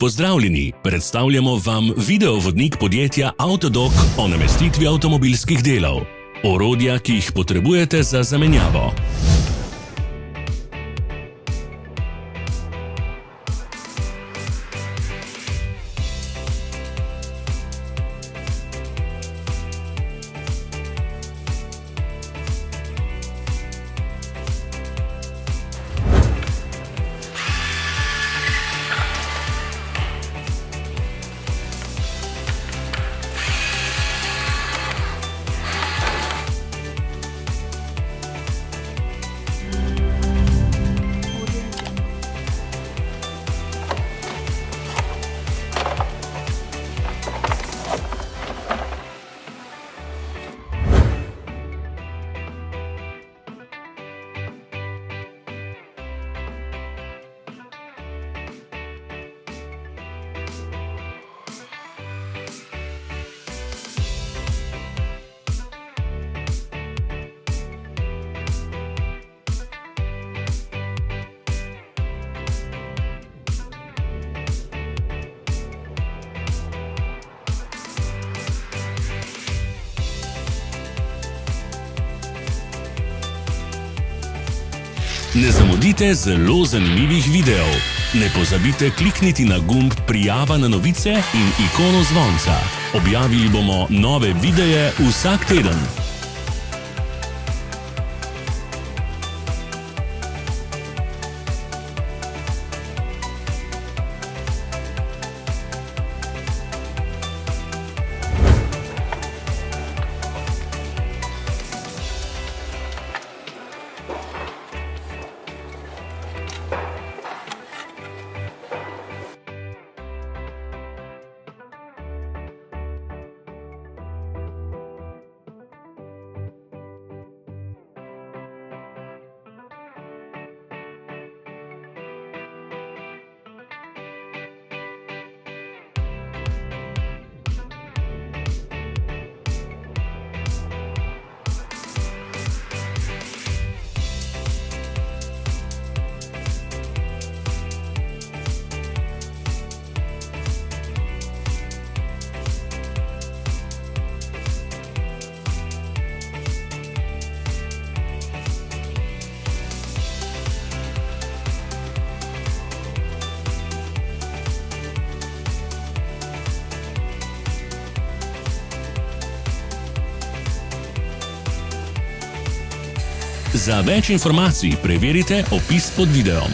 Pozdravljeni, predstavljamo vam videovodnik podjetja Avtodok o namestitvi avtomobilskih delov. Orodja, ki jih potrebujete za zamenjavo. Ne zamudite zelo zanimivih videov. Ne pozabite klikniti na gumb Prijava na novice in ikono zvonca. Objavili bomo nove videe vsak teden. Za več informacij preverite opis pod videom.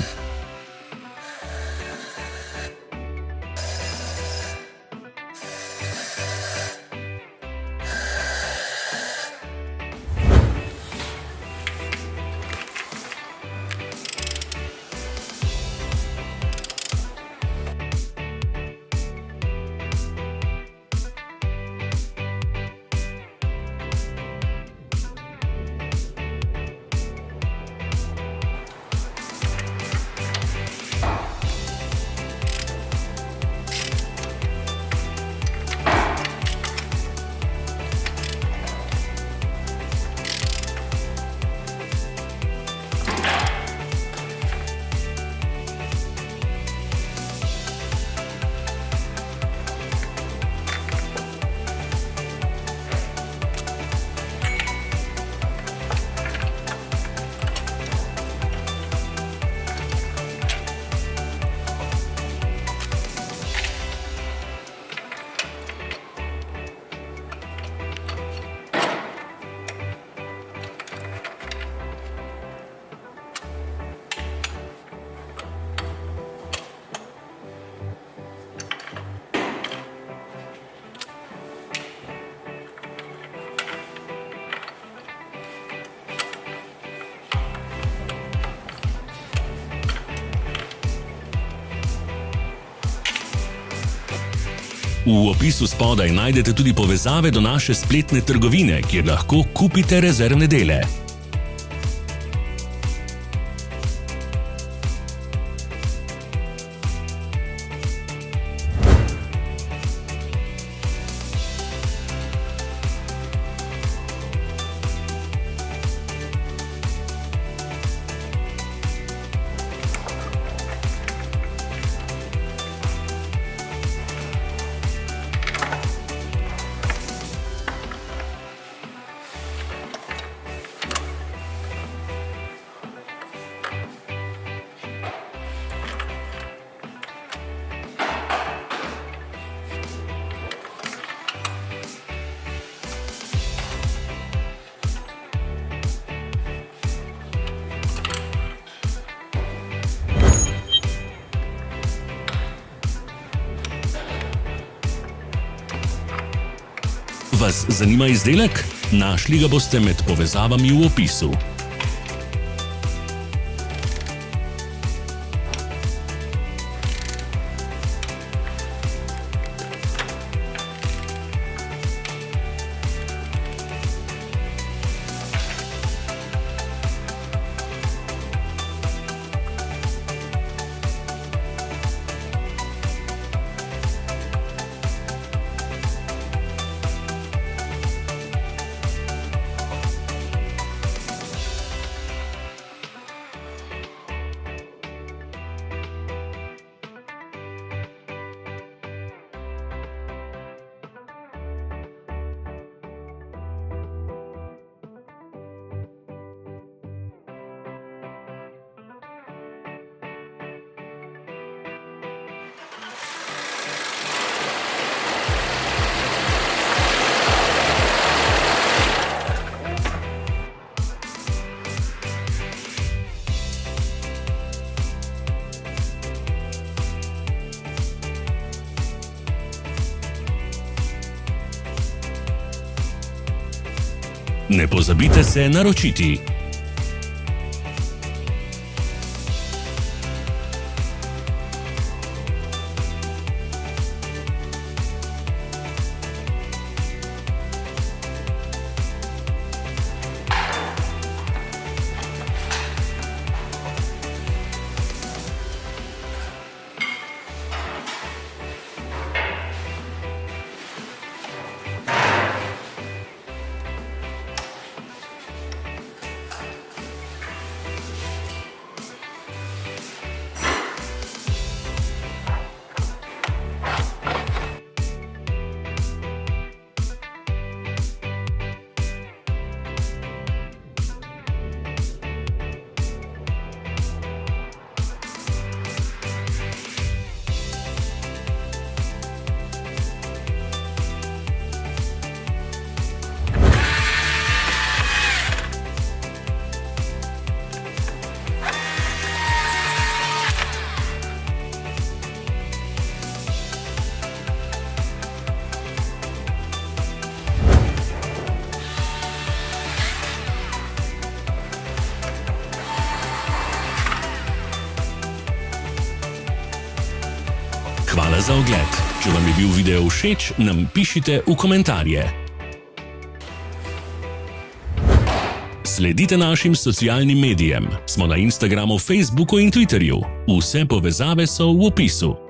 V opisu spodaj najdete tudi povezave do naše spletne trgovine, kjer lahko kupite rezervne dele. Vas zanima izdelek? Našli ga boste med povezavami v opisu. Ne pozabite se naročiti. Hvala za ogled. Če vam je bil video všeč, nam pišite v komentarje. Sledite našim socialnim medijem. Smo na Instagramu, Facebooku in Twitterju. Vse povezave so v opisu.